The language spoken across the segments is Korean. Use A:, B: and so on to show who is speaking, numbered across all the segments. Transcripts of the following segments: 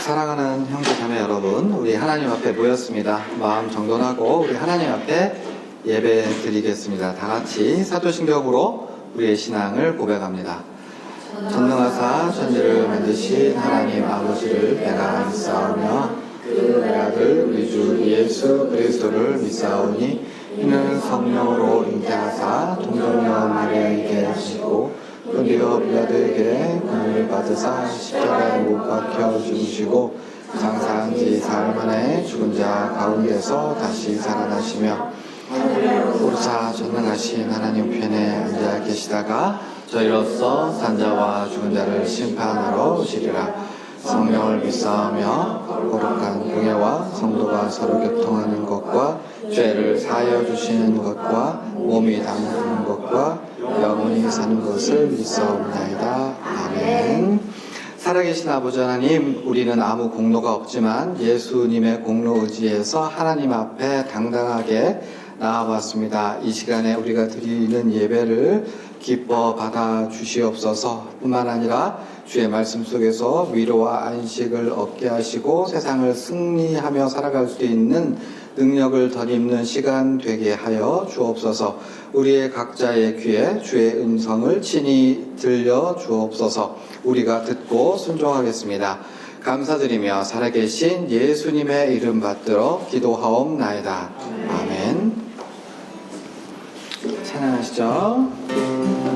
A: 사랑하는 형제자매 여러분, 우리 하나님 앞에 모였습니다. 마음 정돈하고 우리 하나님 앞에 예배 드리겠습니다. 다 같이 사도신경으로 우리의 신앙을 고백합니다. 전능하사 천지를 만드신 하나님 아버지를 내가 믿사오며 그 아들 우리 주 예수 그리스도를 믿사오니 이는 성령으로 잉태하사 동정녀 마리아에게 하시고 본디오 빌라도에게 권능을 받으사 십자가에 못 박혀 죽으시고 장사한 지 사흘 만에 죽은 자 가운데서 다시 살아나시며 오르사 전능하신 하나님 편에 앉아 계시다가 저희로서 산자와 죽은 자를 심판하러 오시리라. 성령을 믿사오며 거룩한 공예와 성도가 서로 교통하는 것과 죄를 사하여 주시는 것과 몸이 담는 것과 영원히 사는 것을 믿사옵나이다. 아멘. 살아계신 아버지 하나님, 우리는 아무 공로가 없지만 예수님의 공로 의지에서 하나님 앞에 당당하게 나아왔습니다. 이 시간에 우리가 드리는 예배를 기뻐 받아 주시옵소서. 뿐만 아니라 주의 말씀 속에서 위로와 안식을 얻게 하시고 세상을 승리하며 살아갈 수 있는 능력을 덧입는 시간 되게 하여 주옵소서. 우리의 각자의 귀에 주의 음성을 친히 들려 주옵소서. 우리가 듣고 순종하겠습니다. 감사드리며 살아계신 예수님의 이름 받들어 기도하옵나이다. 아멘. 찬양하시죠.
B: 주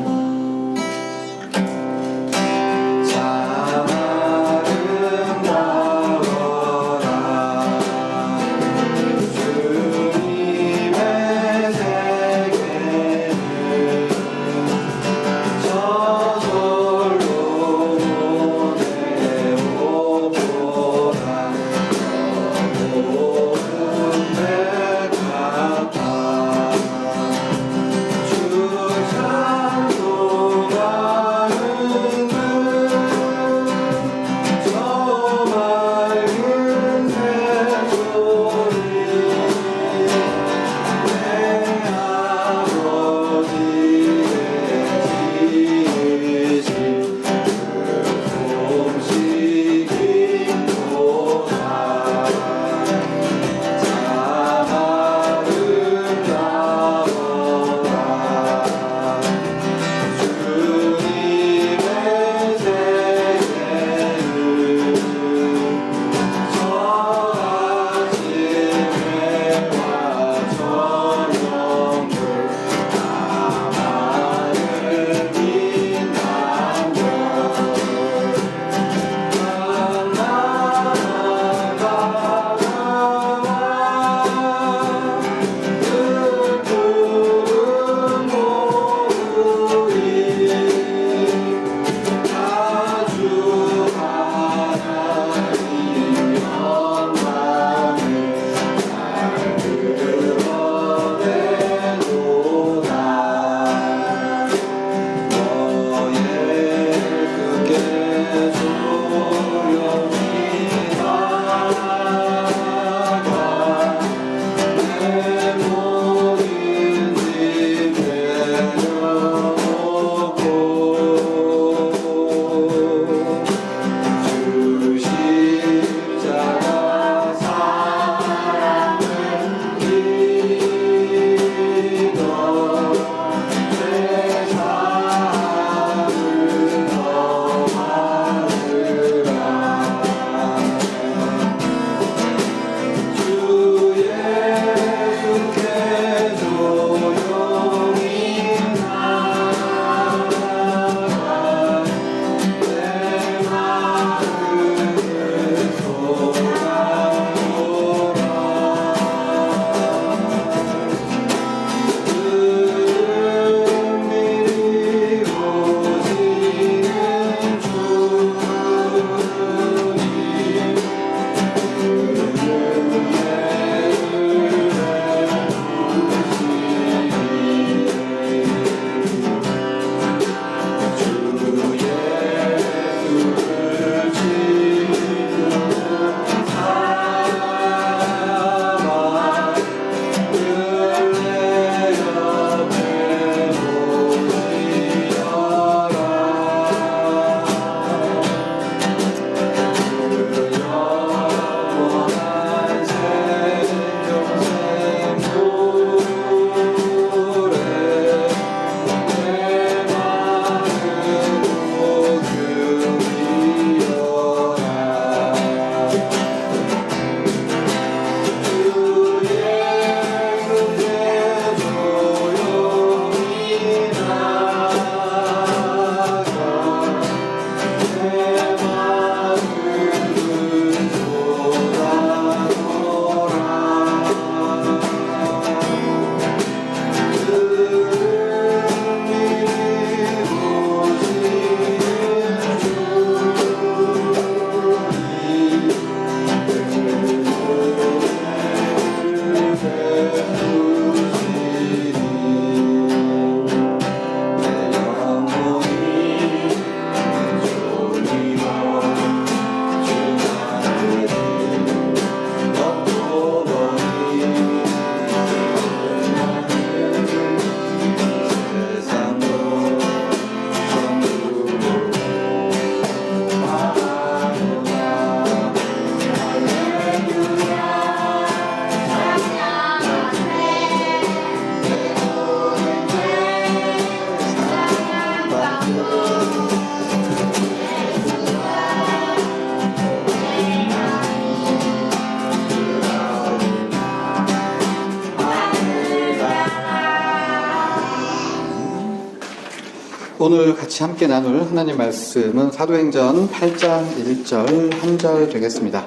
A: 오늘 같이 함께 나눌 하나님 말씀은 사도행전 8장 1절 1절 되겠습니다.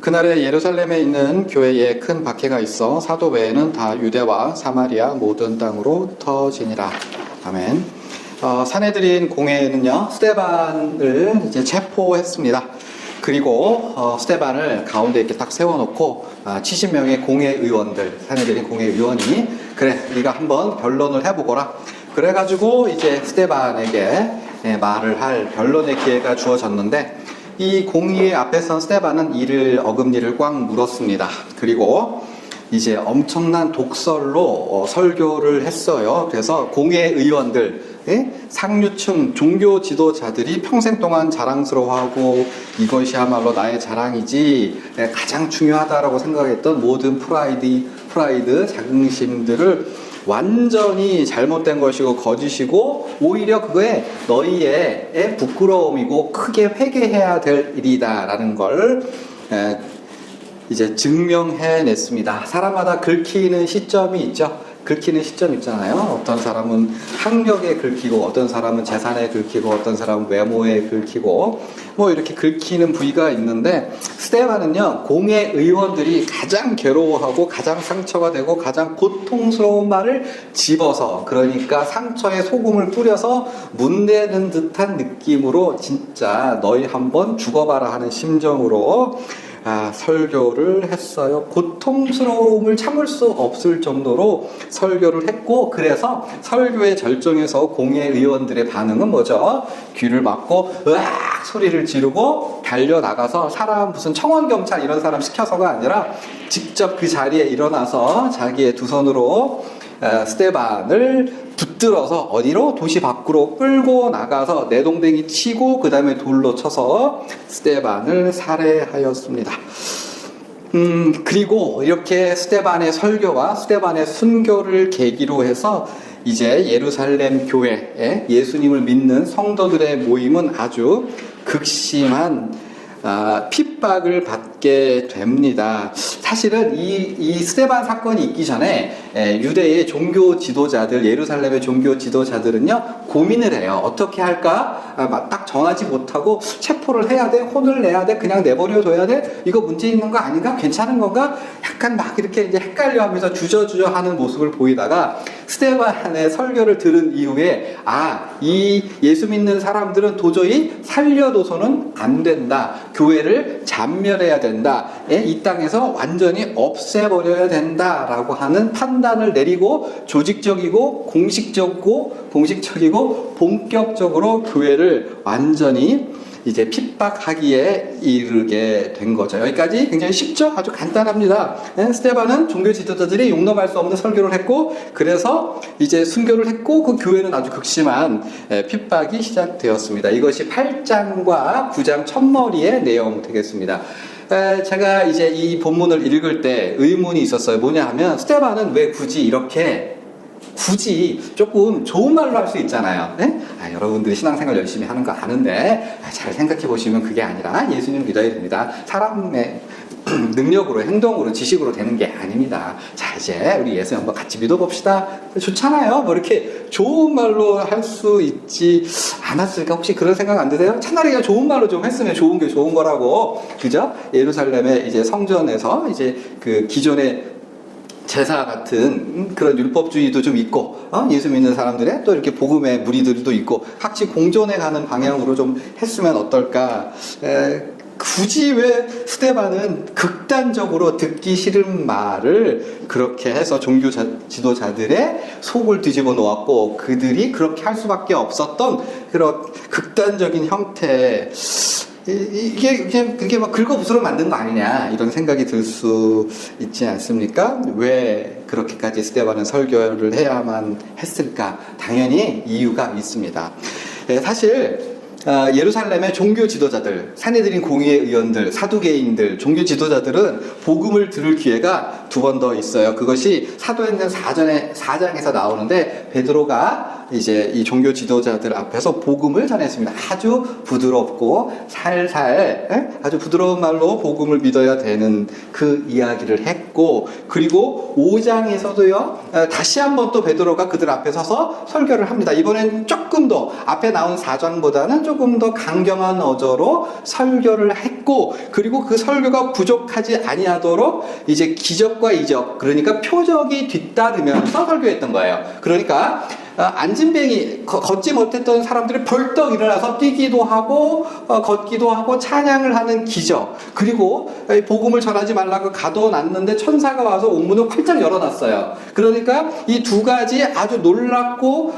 A: 그날에 예루살렘에 있는 교회에 큰 박해가 있어 사도 외에는 다 유대와 사마리아 모든 땅으로 흩어지니라. 아멘. 사내들인 공회는요, 스데반을 이제 체포했습니다. 그리고 스데반을 가운데 이렇게 딱 세워놓고 70명의 공회의원들, 사내들인 공회의원이 그래, 네가 한번 변론을 해보거라. 그래가지고 이제 스데반에게 말을 할 변론의 기회가 주어졌는데, 이 공의 앞에서 스데반은 이를 어금니를 꽉 물었습니다. 그리고 이제 엄청난 독설로 설교를 했어요. 그래서 공회의원들, 상류층 종교 지도자들이 평생 동안 자랑스러워하고 이것이야말로 나의 자랑이지, 가장 중요하다라고 생각했던 모든 프라이드, 자긍심들을 완전히 잘못된 것이고 거짓이고, 오히려 그거에 너희의 부끄러움이고 크게 회개해야 될 일이다라는 걸 이제 증명해냈습니다. 사람마다 긁히는 시점이 있죠. 긁히는 시점 있잖아요. 어떤 사람은 학력에 긁히고, 어떤 사람은 재산에 긁히고, 어떤 사람은 외모에 긁히고, 뭐 이렇게 긁히는 부위가 있는데, 스데반은요, 공회 의원들이 가장 괴로워하고 가장 상처가 되고 가장 고통스러운 말을 집어서, 그러니까 상처에 소금을 뿌려서 문대는 듯한 느낌으로 진짜 너희 한번 죽어봐라 하는 심정으로 설교를 했어요. 고통스러움을 참을 수 없을 정도로 설교를 했고, 그래서 설교의 절정에서 공회의원들의 반응은 뭐죠? 귀를 막고 으악 소리를 지르고 달려나가서, 사람 무슨 청원경찰 이런 사람 시켜서가 아니라 직접 그 자리에 일어나서 자기의 두 손으로 스데반을 붙들어서 어디로? 도시 밖으로 끌고 나가서 내동댕이 치고 그 다음에 돌로 쳐서 스데반을 살해하였습니다. 그리고 이렇게 스데반의 설교와 스데반의 순교를 계기로 해서 이제 예루살렘 교회에 예수님을 믿는 성도들의 모임은 아주 극심한 핍박을 받게 됩니다. 사실은 이 스데반 사건이 있기 전에 유대의 종교 지도자들, 예루살렘의 종교 지도자들은요, 고민을 해요. 어떻게 할까? 딱 정하지 못하고 체포를 해야 돼? 혼을 내야 돼? 그냥 내버려둬야 돼? 이거 문제 있는 거 아닌가? 괜찮은 건가? 약간 막 이렇게 이제 헷갈려 하면서 주저주저 하는 모습을 보이다가 스데반의 설교를 들은 이후에 이 예수 믿는 사람들은 도저히 살려둬서는 안 된다. 교회를 잔멸해야 된다. 이 땅에서 완전히 없애버려야 된다라고 하는 판단을 내리고 조직적이고 공식적이고 본격적으로 교회를 완전히 이제 핍박하기에 이르게 된 거죠. 여기까지 굉장히 쉽죠? 아주 간단합니다. 스데반은 종교 지도자들이 용납할 수 없는 설교를 했고, 그래서 이제 순교를 했고, 그 교회는 아주 극심한 핍박이 시작되었습니다. 이것이 8장과 9장 첫머리의 내용 되겠습니다. 제가 이제 이 본문을 읽을 때 의문이 있었어요. 뭐냐 하면, 스데반은 왜 굳이 조금 좋은 말로 할 수 있잖아요. 여러분들이 신앙생활 열심히 하는 거 아는데, 잘 생각해 보시면 그게 아니라 예수님을 믿어야 됩니다. 사람의 능력으로, 행동으로, 지식으로 되는 게 아닙니다. 자, 이제 우리 예수 한번 같이 믿어봅시다. 좋잖아요. 뭐 이렇게 좋은 말로 할 수 있지 않았을까? 혹시 그런 생각 안 드세요? 차라리 그냥 좋은 말로 좀 했으면 좋은 게 좋은 거라고. 그죠? 예루살렘의 이제 성전에서 이제 그 기존의 제사 같은 그런 율법주의도 좀 있고, 예수 믿는 사람들의 또 이렇게 복음의 무리들도 있고, 같이 공존해 가는 방향으로 좀 했으면 어떨까. 굳이 왜 스데반은 극단적으로 듣기 싫은 말을 그렇게 해서 종교 지도자들의 속을 뒤집어 놓았고, 그들이 그렇게 할 수밖에 없었던 그런 극단적인 형태, 그게 막 긁어부스러 만든 거 아니냐, 이런 생각이 들 수 있지 않습니까? 왜 그렇게까지 스데반은 설교를 해야만 했을까? 당연히 이유가 있습니다. 사실
B: 예루살렘의 종교 지도자들, 산헤드린 공의회 의원들, 사두개인들, 종교 지도자들은 복음을 들을 기회가 두 번 더 있어요. 그것이 사도행전 4장에서 나오는데 베드로가 이제 이 종교 지도자들 앞에서 복음을 전했습니다. 아주 부드럽고 살살 아주 부드러운 말로 복음을 믿어야 되는 그 이야기를 했고, 그리고 5장에서도요 다시 한번 또 베드로가 그들 앞에 서서 설교를 합니다. 이번엔 조금 더 앞에 나온 4장보다는 조금 더 강경한 어조로 설교를 했고, 그리고 그 설교가 부족하지 아니하도록 이제 기적과 이적, 그러니까 표적이 뒤따르면서 설교했던 거예요. 그러니까 안진뱅이 걷지 못했던 사람들이 벌떡 일어나서 뛰기도 하고 걷기도 하고 찬양을 하는 기적, 그리고 복음을 전하지 말라고 가둬놨는데 천사가 와서 옥문을 활짝 열어놨어요. 그러니까 이 두 가지 아주 놀랍고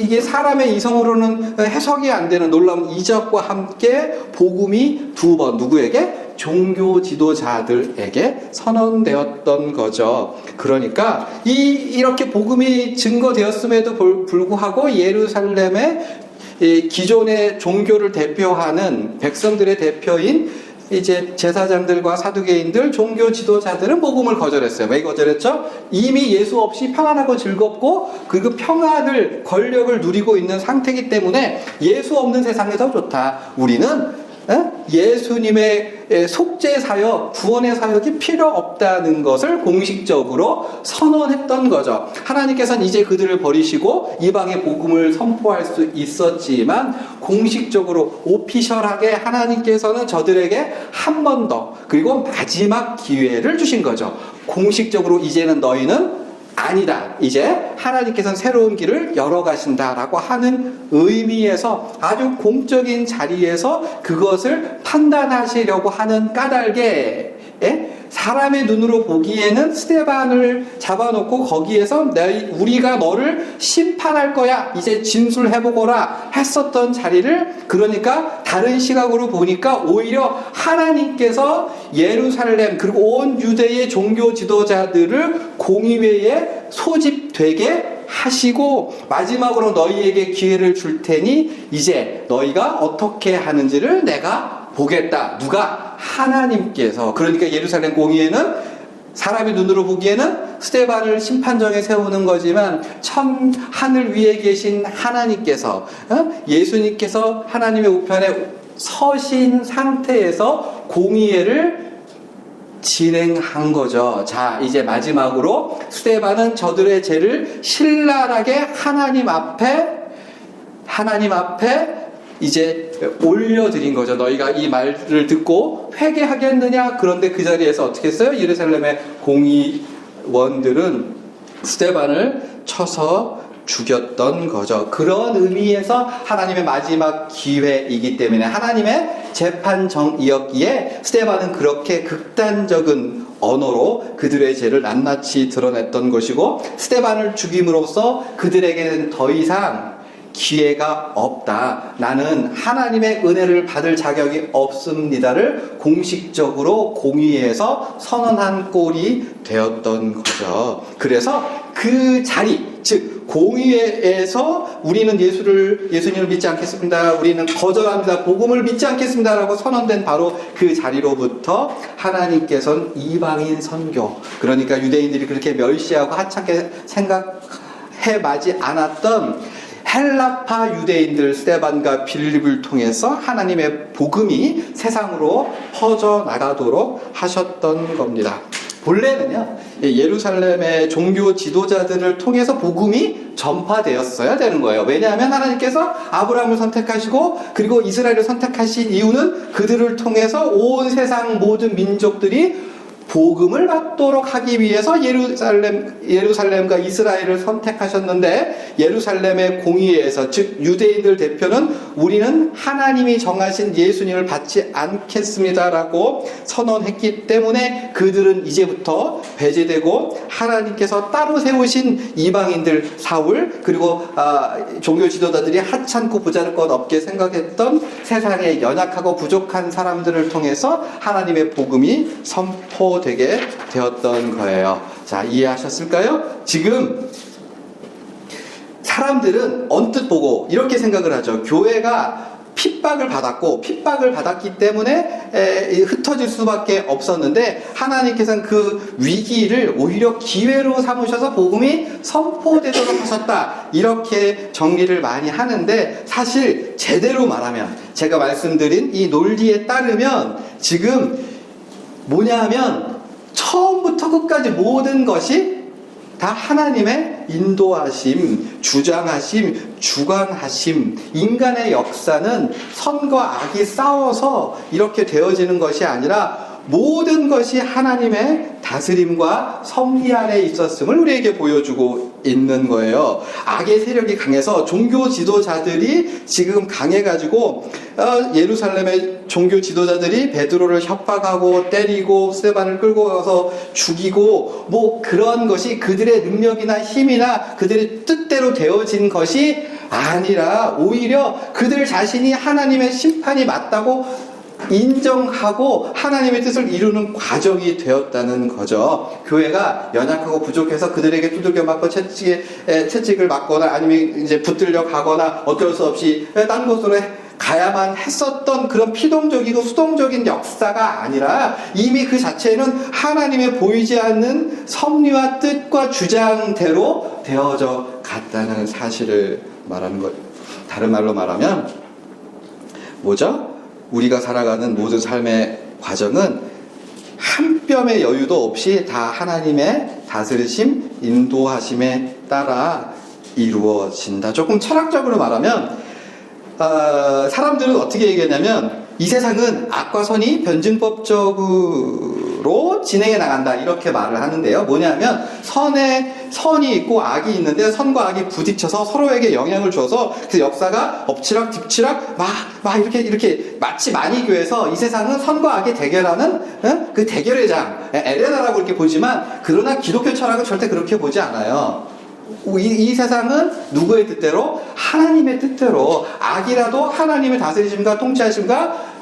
B: 이게 사람의 이성으로는 해석이 안 되는 놀라운 이적과 함께 복음이 두 번 누구에게? 종교 지도자들에게 선언되었던 거죠. 그러니까 이렇게 복음이 증거되었음에도 불구하고 예루살렘의 기존의 종교를 대표하는 백성들의 대표인 이제 제사장들과 사두개인들, 종교 지도자들은 복음을 거절했어요. 왜 거절했죠? 이미 예수 없이 평안하고 즐겁고 그리고 평안을, 권력을 누리고 있는 상태이기 때문에 예수 없는 세상이 더 좋다. 우리는 예수님의 속죄 사역, 구원의 사역이 필요 없다는 것을 공식적으로 선언했던 거죠. 하나님께서는 이제 그들을 버리시고 이방의 복음을 선포할 수 있었지만 공식적으로 오피셜하게 하나님께서는 저들에게 한 번 더, 그리고 마지막 기회를 주신 거죠. 공식적으로 이제는 너희는 아니다, 이제 하나님께서는 새로운 길을 열어가신다라고 하는 의미에서 아주 공적인 자리에서 그것을 판단하시려고 하는 까닭에 사람의 눈으로 보기에는 스데반을 잡아놓고 거기에서 우리가 너를 심판할 거야, 이제 진술해보거라 했었던 자리를, 그러니까 다른 시각으로 보니까 오히려 하나님께서 예루살렘 그리고 온 유대의 종교 지도자들을 공의회에 소집되게 하시고 마지막으로 너희에게 기회를 줄 테니 이제 너희가 어떻게 하는지를 내가 보겠다. 누가? 하나님께서. 그러니까 예루살렘 공의회는 사람의 눈으로 보기에는 스데반을 심판정에 세우는 거지만 하늘 위에 계신 하나님께서, 예수님께서 하나님의 우편에 서신 상태에서 공의회를 진행한 거죠. 자, 이제 마지막으로 스데반은 저들의 죄를 신랄하게 하나님 앞에 이제 올려드린 거죠. 너희가 이 말을 듣고 회개하겠느냐? 그런데 그 자리에서 어떻게 했어요? 예루살렘의 공의원들은 스데반을 쳐서 죽였던 거죠. 그런 의미에서 하나님의 마지막 기회이기 때문에 하나님의 재판정이었기에 스데반은 그렇게 극단적인 언어로 그들의 죄를 낱낱이 드러냈던 것이고, 스데반을 죽임으로써 그들에게는 더 이상 기회가 없다, 나는 하나님의 은혜를 받을 자격이 없습니다를 공식적으로 공의회에서 선언한 꼴이 되었던 거죠. 그래서 그 자리, 즉 공의회에서 우리는 예수님을 믿지 않겠습니다, 우리는 거절합니다, 복음을 믿지 않겠습니다 라고 선언된 바로 그 자리로부터 하나님께서는 이방인 선교, 그러니까 유대인들이 그렇게 멸시하고 하찮게 생각해 마지 않았던 헬라파 유대인들 스데반과 빌립을 통해서 하나님의 복음이 세상으로 퍼져나가도록 하셨던 겁니다. 본래는요, 예루살렘의 종교 지도자들을 통해서 복음이 전파되었어야 되는 거예요. 왜냐하면 하나님께서 아브라함을 선택하시고 그리고 이스라엘을 선택하신 이유는 그들을 통해서 온 세상 모든 민족들이 복음을 받도록 하기 위해서 예루살렘과 이스라엘을 선택하셨는데, 예루살렘의 공의회에서, 즉 유대인들 대표는 우리는 하나님이 정하신 예수님을 받지 않겠습니다라고 선언했기 때문에 그들은 이제부터 배제되고 하나님께서 따로 세우신 이방인들, 사울, 그리고 종교 지도자들이 하찮고 보잘것 없게 생각했던 세상의 연약하고 부족한 사람들을 통해서 하나님의 복음이 선포되게 되었던 거예요. 자, 이해하셨을까요? 지금 사람들은 언뜻 보고 이렇게 생각을 하죠. 교회가 핍박을 받았고 핍박을 받았기 때문에 흩어질 수밖에 없었는데 하나님께서는 그 위기를 오히려 기회로 삼으셔서 복음이 선포되도록 하셨다. 이렇게 정리를 많이 하는데 사실 제대로 말하면 제가 말씀드린 이 논리에 따르면 지금 뭐냐 하면 처음부터 끝까지 모든 것이 다 하나님의 인도하심, 주장하심, 주관하심, 인간의 역사는 선과 악이 싸워서 이렇게 되어지는 것이 아니라 모든 것이 하나님의 다스림과 섭리 안에 있었음을 우리에게 보여주고 있는 거예요. 악의 세력이 강해서 종교 지도자들이 지금 강해가지고 예루살렘의 종교 지도자들이 베드로를 협박하고 때리고 스데반을 끌고 가서 죽이고 뭐 그런 것이 그들의 능력이나 힘이나 그들의 뜻대로 되어진 것이 아니라 오히려 그들 자신이 하나님의 심판이 맞다고 인정하고 하나님의 뜻을 이루는 과정이 되었다는 거죠. 교회가 연약하고 부족해서 그들에게 두들겨 맞고 채찍을 맞거나 아니면 이제 붙들려 가거나 어쩔 수 없이 딴 곳으로 가야만 했었던 그런 피동적이고 수동적인 역사가 아니라 이미 그 자체는 하나님의 보이지 않는 섭리와 뜻과 주장대로 되어져 갔다는 사실을 말하는 거예요. 다른 말로 말하면 뭐죠? 우리가 살아가는 모든 삶의 과정은 한 뼘의 여유도 없이 다 하나님의 다스리심, 인도하심에 따라 이루어진다. 조금 철학적으로 말하면 사람들은 어떻게 얘기하냐면 이 세상은 악과 선이 변증법적으로 진행해 나간다 이렇게 말을 하는데요. 뭐냐면 선이 있고 악이 있는데 선과 악이 부딪혀서 서로에게 영향을 줘서 그 역사가 엎치락 뒤치락 막 이렇게 마치 만이교에서 이 세상은 선과 악이 대결하는 그 대결의 장 에레나라고 이렇게 보지만 그러나 기독교 철학은 절대 그렇게 보지 않아요. 이 세상은 누구의 뜻대로? 하나님의 뜻대로 악이라도 하나님의 다스리심과 통치하심과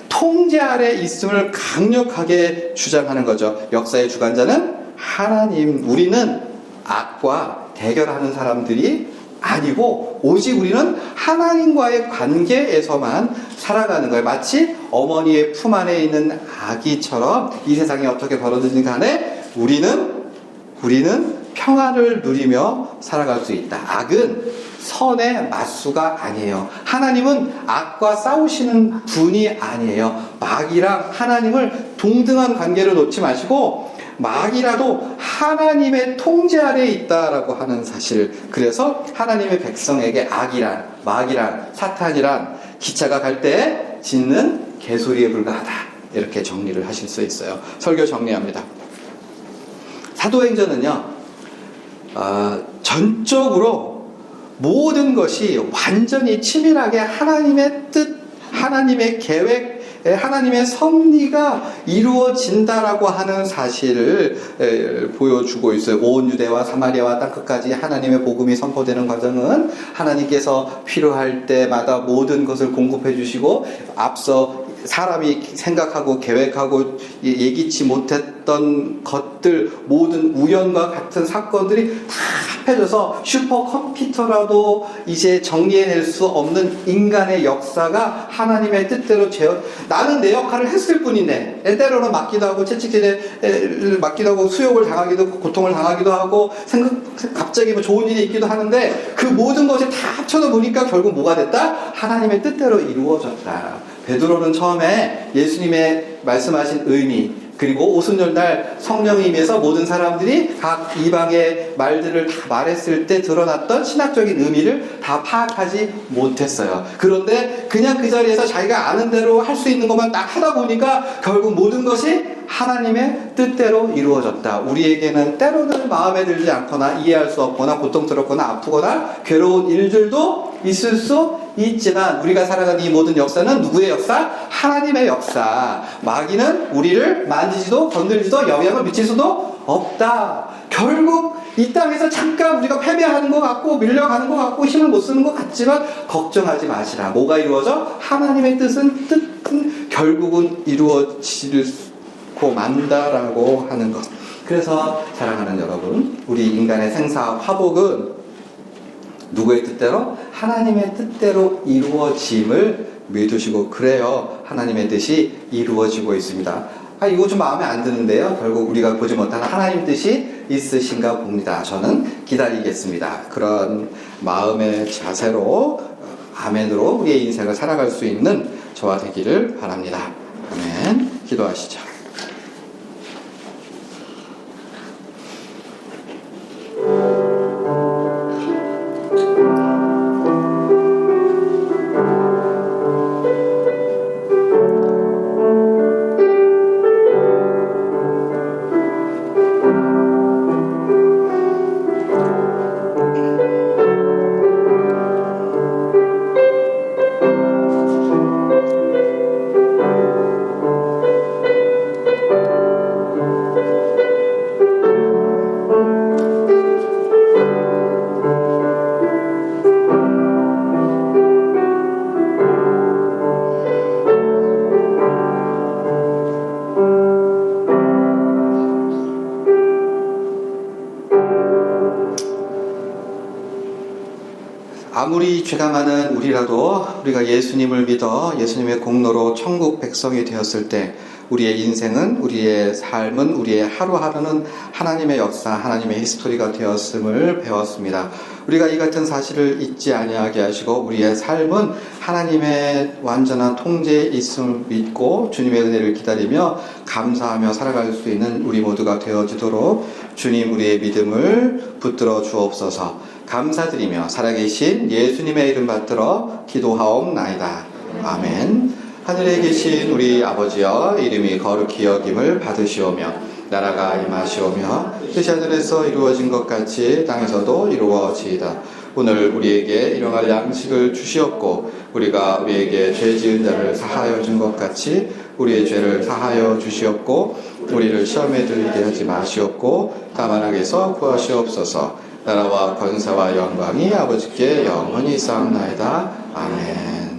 B: 통제 아래 있음을 강력하게 주장하는 거죠. 역사의 주관자는 하나님. 우리는 악과 대결하는 사람들이 아니고 오직 우리는 하나님과의 관계에서만 살아가는 거예요. 마치 어머니의 품 안에 있는 아기처럼 이 세상이 어떻게 벌어지든 간에 우리는 평안을 누리며 살아갈 수 있다. 악은 선의 맞수가 아니에요. 하나님은 악과 싸우시는 분이 아니에요. 마귀랑 하나님을 동등한 관계로 놓지 마시고 마귀라도 하나님의 통제 아래에 있다라고 하는 사실. 그래서 하나님의 백성에게 악이란, 마귀란, 사탄이란 기차가 갈 때 짖는 개소리에 불과하다. 이렇게 정리를 하실 수 있어요. 설교 정리합니다. 사도행전은요. 전적으로 모든 것이 완전히 치밀하게 하나님의 뜻, 하나님의 계획, 하나님의 섭리가 이루어진다라고 하는 사실을 보여주고 있어요. 온 유대와 사마리아와 땅끝까지 하나님의 복음이 선포되는 과정은 하나님께서 필요할 때마다 모든 것을 공급해 주시고 앞서 사람이 생각하고 계획하고 예기치 못했던 것들 모든 우연과 같은 사건들이 다 합해져서 슈퍼컴퓨터라도 이제 정리해낼 수 없는 인간의 역사가 하나님의 뜻대로 나는 내 역할을 했을 뿐인데 때로는 맞기도 하고 채찍질에 맞기도 하고 수욕을 당하기도 고통을 당하기도 하고 갑자기 뭐 좋은 일이 있기도 하는데 그 모든 것이 다 합쳐서 보니까 결국 뭐가 됐다? 하나님의 뜻대로 이루어졌다. 베드로는 처음에 예수님의 말씀하신 의미 그리고 오순절날 성령이 임해서 모든 사람들이 각 이방의 말들을 다 말했을 때 드러났던 신학적인 의미를 다 파악하지 못했어요. 그런데 그냥 그 자리에서 자기가 아는 대로 할 수 있는 것만 딱 하다 보니까 결국 모든 것이 하나님의 뜻대로 이루어졌다. 우리에게는 때로는 마음에 들지 않거나 이해할 수 없거나 고통스럽거나 아프거나 괴로운 일들도 있을 수 있지만 우리가 살아가는 이 모든 역사는 누구의 역사? 하나님의 역사. 마귀는 우리를 만지지도 건들지도 영향을 미칠 수도 없다. 결국 이 땅에서 잠깐 우리가 패배하는 것 같고 밀려가는 것 같고 힘을 못 쓰는 것 같지만 걱정하지 마시라. 뭐가 이루어져? 하나님의 뜻은 결국은 이루어지고 만다라고 하는 것. 그래서 사랑하는 여러분, 우리 인간의 생사 화복은 누구의 뜻대로? 하나님의 뜻대로 이루어짐을 믿으시고, 그래요 하나님의 뜻이 이루어지고 있습니다. 이거 좀 마음에 안 드는데요, 결국 우리가 보지 못하는 하나님 뜻이 있으신가 봅니다. 저는 기다리겠습니다. 그런 마음의 자세로, 아멘으로 우리의 인생을 살아갈 수 있는 저와 되기를 바랍니다. 아멘. 기도하시죠. 아무리 죄가 많은 우리라도 우리가 예수님을 믿어 예수님의 공로로 천국 백성이 되었을 때 우리의 인생은, 우리의 삶은, 우리의 하루하루는 하나님의 역사, 하나님의 히스토리가 되었음을 배웠습니다. 우리가 이 같은 사실을 잊지 아니하게 하시고 우리의 삶은 하나님의 완전한 통제에 있음을 믿고 주님의 은혜를 기다리며 감사하며 살아갈 수 있는 우리 모두가 되어지도록 주님 우리의 믿음을 붙들어 주옵소서. 감사드리며 살아계신 예수님의 이름 받들어 기도하옵나이다. 아멘. 하늘에 계신 우리 아버지여, 이름이 거룩히 여김을 받으시오며 나라가 임하시오며 뜻이 하늘에서 이루어진 것 같이 땅에서도 이루어지이다. 오늘 우리에게 일용할 양식을 주시옵고 우리가 우리에게 죄 지은 자를 사하여 준 것 같이 우리의 죄를 사하여 주시옵고 우리를 시험에 들게 하지 마시옵고 다만 악에서 구하시옵소서. 나라와 권세와 영광이 아버지께 영원히 쌓옵나이다. 아멘.